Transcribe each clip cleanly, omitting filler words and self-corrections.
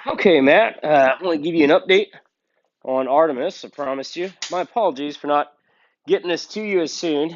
Okay, Matt, I want to give you an update on Artemis. I promised you. My apologies for not getting this to you as soon.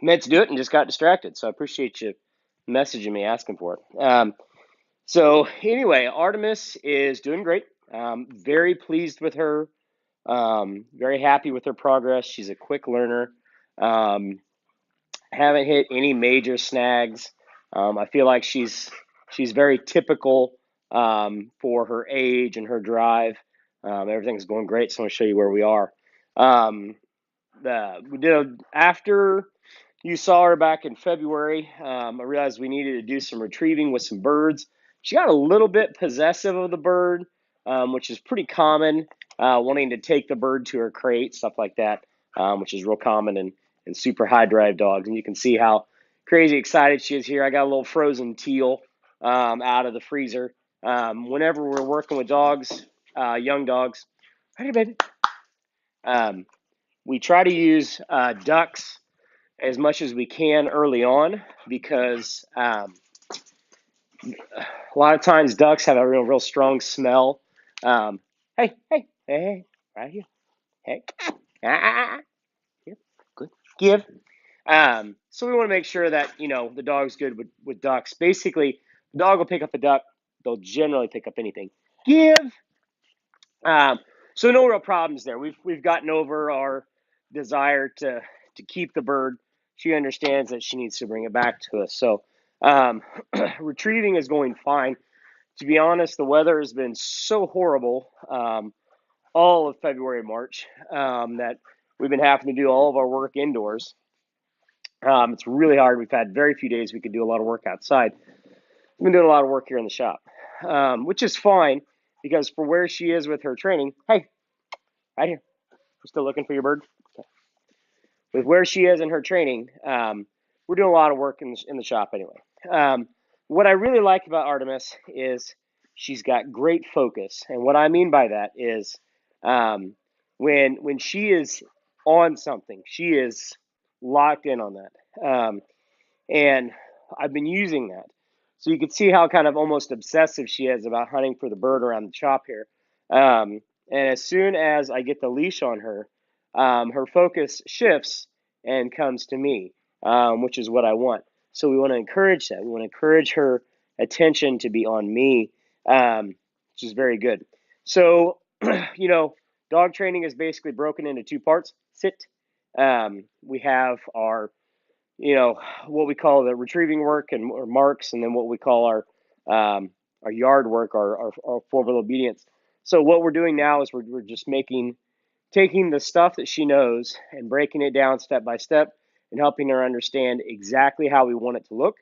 Meant to do it and just got distracted, so I appreciate you messaging me asking for it. So, anyway, Artemis is doing great. Very pleased with her. Very happy with her progress. She's a quick learner. Um, haven't hit any major snags. I feel like she's very typical for her age and her drive. Everything's going great, so I'm going to show you where we are. Um, we did after you saw her back in February. I realized we needed to do some retrieving with some birds. She got a little bit possessive of the bird, which is pretty common, wanting to take the bird to her crate, stuff like that, which is real common in super high drive dogs. And you can see how crazy excited she is here. I got a little frozen teal out of the freezer. Whenever we're working with dogs, young dogs, right here, baby. Um, we try to use ducks as much as we can early on because a lot of times ducks have a real strong smell. Hey, hey, hey, hey, right here. Hey, here, good, give. So we want to make sure that the dog's good with ducks. Basically, the dog will pick up a duck. They'll generally pick up anything. Give. Um, so no real problems there. We've gotten over our desire to keep the bird. She understands that she needs to bring it back to us. So retrieving is going fine. To be honest, the weather has been so horrible all of February and March that we've been having to do all of our work indoors. It's really hard. We've had very few days we could do a lot of work outside. We've been doing a lot of work here in the shop, which is fine because for where she is with her training, hey, right here. You're still looking for your bird? Okay. With where she is in her training, we're doing a lot of work in the shop anyway. What I really like about Artemis is she's got great focus. And what I mean by that is um, when she is on something, she is locked in on that. And I've been using that. So you can see how kind of almost obsessive she is about hunting for the bird around the chop here. And as soon as I get the leash on her, her focus shifts and comes to me, which is what I want. So we want to encourage that. We want to encourage her attention to be on me, which is very good. So, dog training is basically broken into two parts. Sit. We have what we call the retrieving work or marks, and then what we call our yard work, our formal obedience. So what we're doing now is we're just taking the stuff that she knows and breaking it down step by step and helping her understand exactly how we want it to look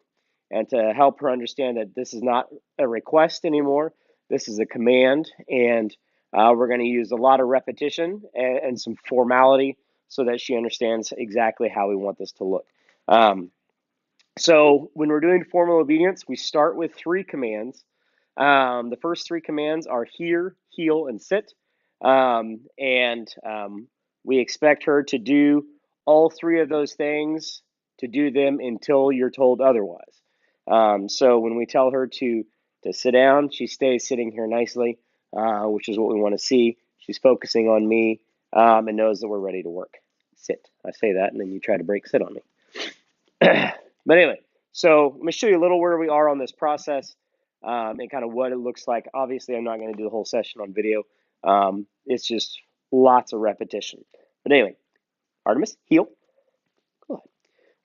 and to help her understand that this is not a request anymore. This is a command, and we're going to use a lot of repetition and some formality so that she understands exactly how we want this to look. Um, so when we're doing formal obedience, we start with three commands. The first three commands are hear, heel, and sit. And we expect her to do all three of those things, to do them until you're told otherwise. So when we tell her to sit down, she stays sitting here nicely, which is what we want to see. She's focusing on me and knows that we're ready to work. Sit. I say that, and then you try to break sit on me. But anyway, so let me show you a little where we are on this process and kind of what it looks like. Obviously, I'm not going to do the whole session on video. It's just lots of repetition. But anyway, Artemis, heel. Go ahead.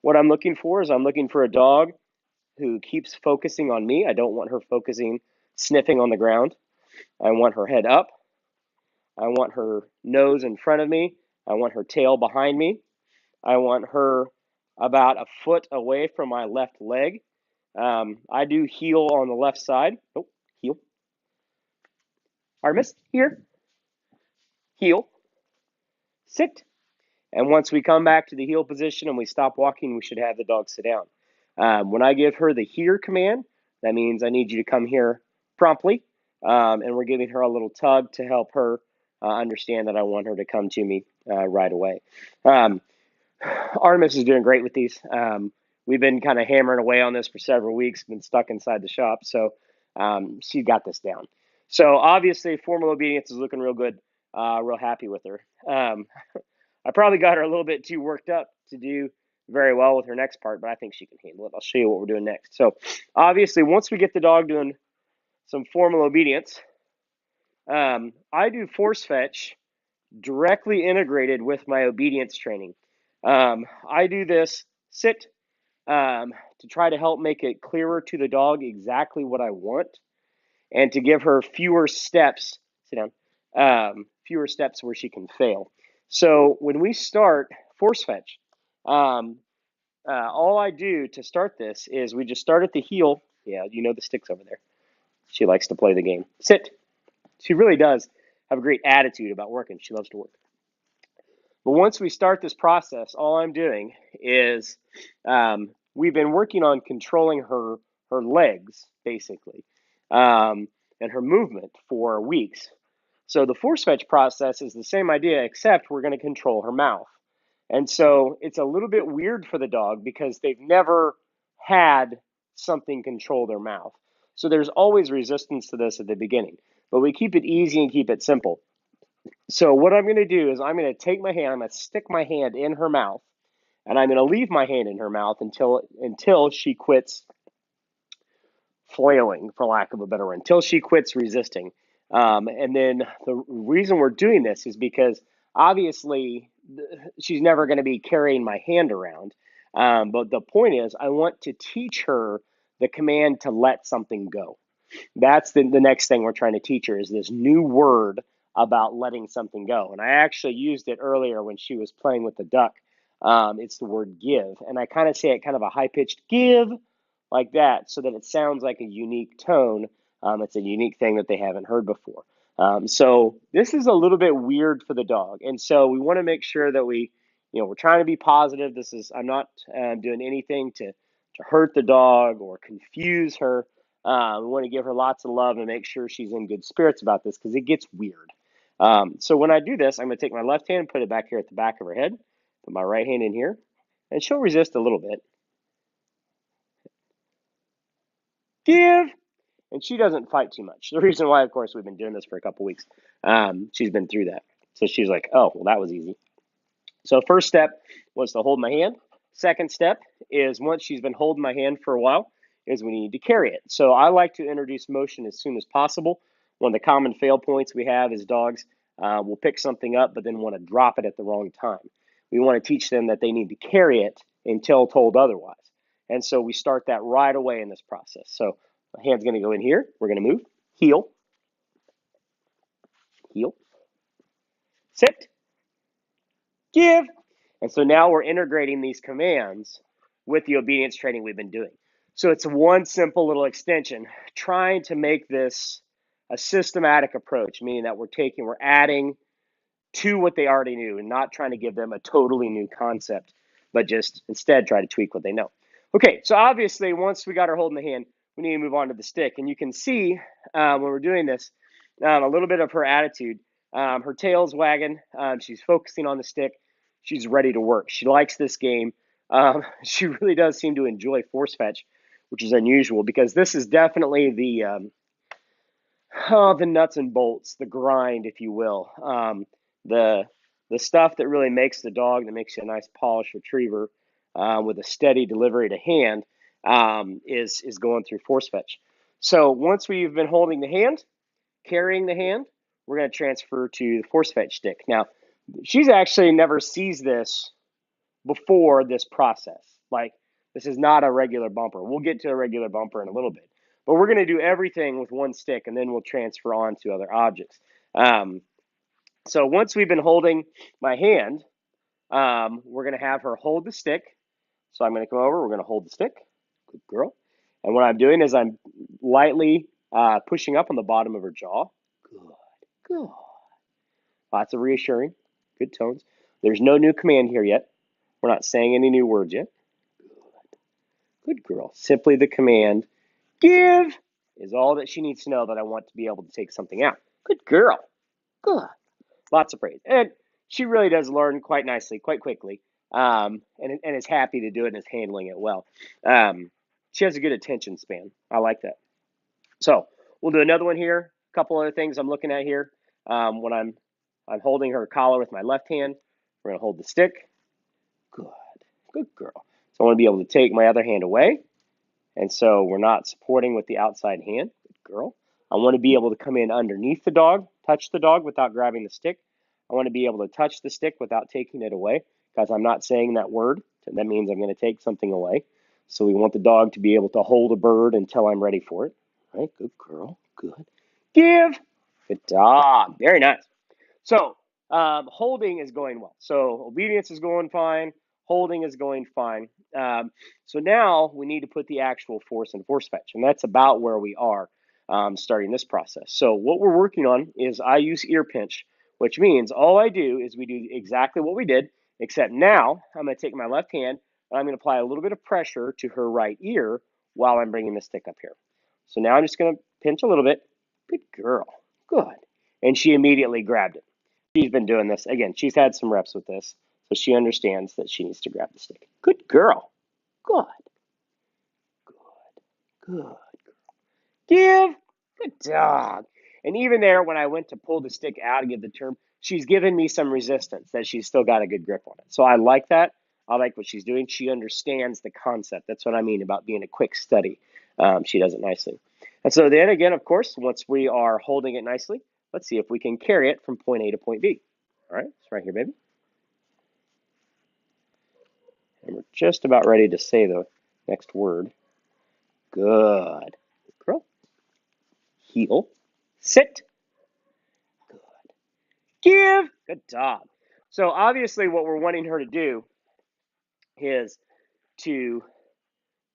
What I'm looking for is I'm looking for a dog who keeps focusing on me. I don't want her sniffing on the ground. I want her head up. I want her nose in front of me. I want her tail behind me. I want her about a foot away from my left leg. I do heel on the left side. Oh, heel. Artemis, here. Heel. Sit. And once we come back to the heel position and we stop walking, we should have the dog sit down. When I give her the here command, that means I need you to come here promptly. And we're giving her a little tug to help her understand that I want her to come to me right away. Artemis is doing great with these. We've been kind of hammering away on this for several weeks, been stuck inside the shop. So She got this down. So obviously, formal obedience is looking real good. Real happy with her. I probably got her a little bit too worked up to do very well with her next part, but I think she can handle it. I'll show you what we're doing next. So obviously, once we get the dog doing some formal obedience, I do force fetch directly integrated with my obedience training. I do this sit to try to help make it clearer to the dog exactly what I want and to give her fewer steps. Sit down. Fewer steps where she can fail. So when we start force fetch, all I do to start this is we just start at the heel. Yeah, you know the stick's over there. She likes to play the game. Sit. She really does have a great attitude about working. She loves to work. But once we start this process, all I'm doing is we've been working on controlling her legs, basically, and her movement for weeks. So the force fetch process is the same idea, except we're going to control her mouth. And so it's a little bit weird for the dog because they've never had something control their mouth. So there's always resistance to this at the beginning. But we keep it easy and keep it simple. So what I'm going to do is I'm going to take my hand, I'm going to stick my hand in her mouth, and I'm going to leave my hand in her mouth until she quits flailing, for lack of a better word, until she quits resisting. And then the reason we're doing this is because obviously she's never going to be carrying my hand around. But the point is, I want to teach her the command to let something go. That's the next thing we're trying to teach her is this new word about letting something go. And I actually used it earlier when she was playing with the duck. It's the word give. And I kind of say it kind of a high-pitched give like that so that it sounds like a unique tone. It's a unique thing that they haven't heard before. So this is a little bit weird for the dog. And so we want to make sure that we're trying to be positive. I'm not doing anything to hurt the dog or confuse her. We want to give her lots of love and make sure she's in good spirits about this because it gets weird. So when I do this, I'm going to take my left hand and put it back here at the back of her head. Put my right hand in here, and she'll resist a little bit. Give! And she doesn't fight too much. The reason why, of course, we've been doing this for a couple weeks. She's been through that. So she's like, oh, well, that was easy. So first step was to hold my hand. Second step is once she's been holding my hand for a while, is we need to carry it. So I like to introduce motion as soon as possible. One of the common fail points we have is dogs will pick something up but then want to drop it at the wrong time. We want to teach them that they need to carry it until told otherwise. And so we start that right away in this process. So my hand's going to go in here. We're going to move. Heel. Heel. Sit. Give. And so now we're integrating these commands with the obedience training we've been doing. So it's one simple little extension, trying to make this a systematic approach, meaning that we're adding to what they already knew and not trying to give them a totally new concept, but just instead try to tweak what they know. Okay, so obviously once we got her holding the hand, we need to move on to the stick. And you can see when we're doing this, a little bit of her attitude. Her tail's wagging. She's focusing on the stick. She's ready to work. She likes this game. She really does seem to enjoy force fetch, which is unusual because this is definitely the nuts and bolts, the grind, if you will. The stuff that really makes the dog, that makes you a nice polished retriever with a steady delivery to hand is going through force fetch. So once we've been holding the hand, carrying the hand, we're going to transfer to the force fetch stick. Now, she's actually never sees this before this process. Like, this is not a regular bumper. We'll get to a regular bumper in a little bit. But we're going to do everything with one stick, and then we'll transfer on to other objects. So once we've been holding my hand, we're going to have her hold the stick. So I'm going to come over. We're going to hold the stick. Good girl. And what I'm doing is I'm lightly pushing up on the bottom of her jaw. Good. Good. Lots of reassuring. Good tones. There's no new command here yet. We're not saying any new words yet. Good. Good girl. Simply the command, give, is all that she needs to know that I want to be able to take something out. Good girl. Good. Lots of praise. And she really does learn quite nicely, quite quickly, and is happy to do it and is handling it well. She has a good attention span. I like that. So We'll do another one here. A couple other things I'm looking at here. When I'm holding her collar with my left hand, we're going to hold the stick. Good. Good girl. So I want to be able to take my other hand away. And so we're not supporting with the outside hand. Good girl. I want to be able to come in underneath the dog, touch the dog without grabbing the stick. I want to be able to touch the stick without taking it away because I'm not saying that word. That means I'm going to take something away. So we want the dog to be able to hold a bird until I'm ready for it. All right, good girl. Good. Give. Good dog. Very nice. So holding is going well. So obedience is going fine. Holding is going fine. So now we need to put the actual force in force fetch, and that's about where we are starting this process. So what we're working on is I use ear pinch, which means all I do is we do exactly what we did, except now I'm going to take my left hand and I'm going to apply a little bit of pressure to her right ear while I'm bringing the stick up here. So now I'm just going to pinch a little bit. Good girl. Good. And she immediately grabbed it. She's been doing this. Again, she's had some reps with this, so she understands that she needs to grab the stick. Good girl. Good. Good. Good. Give. Good dog. And even there, when I went to pull the stick out and give the term, she's given me some resistance that she's still got a good grip on it. So I like that. I like what she's doing. She understands the concept. That's what I mean about being a quick study. She does it nicely. And so then again, of course, once we are holding it nicely, let's see if we can carry it from point A to point B. All right, it's right here, baby. And we're just about ready to say the next word. Good. Girl. Heel. Sit. Good. Give. Good dog. So obviously what we're wanting her to do is to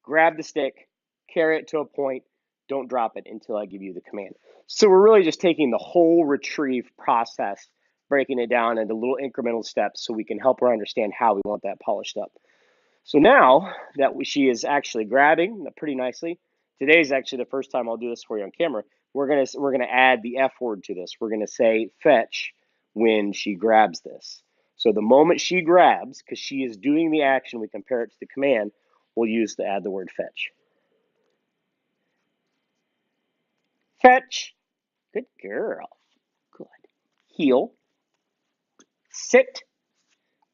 grab the stick, carry it to a point, don't drop it until I give you the command. So we're really just taking the whole retrieve process, breaking it down into little incremental steps so we can help her understand how we want that polished up. So now that she is actually grabbing pretty nicely, today is actually the first time I'll do this for you on camera. We're gonna add the F word to this. We're gonna say fetch when she grabs this. So the moment she grabs, because she is doing the action, we compare it to the command, we'll use to add the word fetch. Fetch. Good girl. Good. Heel. Sit.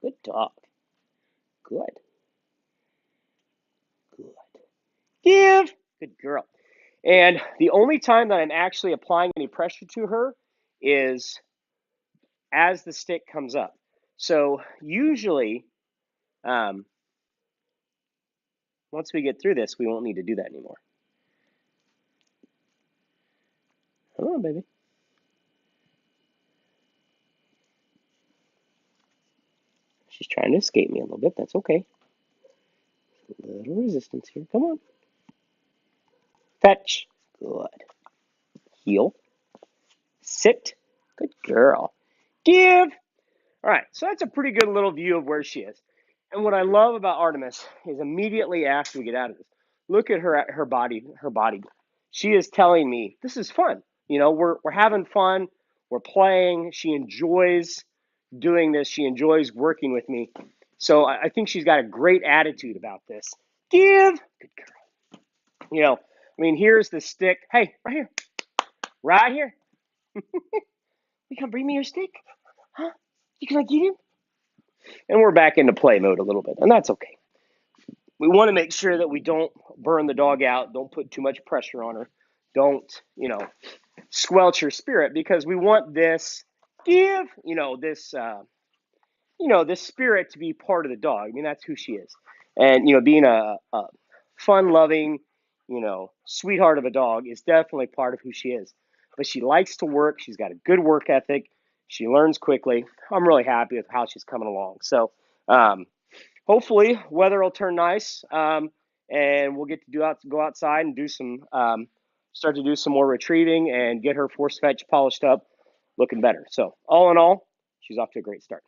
Good dog. Good. Good. Give. Good girl. And the only time that I'm actually applying any pressure to her is as the stick comes up. So usually, once we get through this, we won't need to do that anymore. Come on, baby. She's trying to escape me a little bit. That's okay. A little resistance here. Come on. Fetch. Good. Heel. Sit. Good girl. Give. All right, so that's a pretty good little view of where she is. And what I love about Artemis is immediately after we get out of this, look at her body. She is telling me this is fun. You know, we're having fun. We're playing. She enjoys doing this. She enjoys working with me. So I think she's got a great attitude about this. Give. Good girl. You know, I mean, here's the stick. Hey, right here. Right here. You can bring me your stick? Huh? You can I get him? And we're back into play mode a little bit, and that's okay. We want to make sure that we don't burn the dog out, don't put too much pressure on her, don't, squelch her spirit, because we want this this spirit to be part of the dog. I mean, that's who she is. And, being a fun-loving, sweetheart of a dog is definitely part of who she is. But she likes to work. She's got a good work ethic. She learns quickly. I'm really happy with how she's coming along. So hopefully weather will turn nice, and we'll get to go outside and do start to do some more retrieving and get her force fetch polished up, looking better. So all in all, she's off to a great start.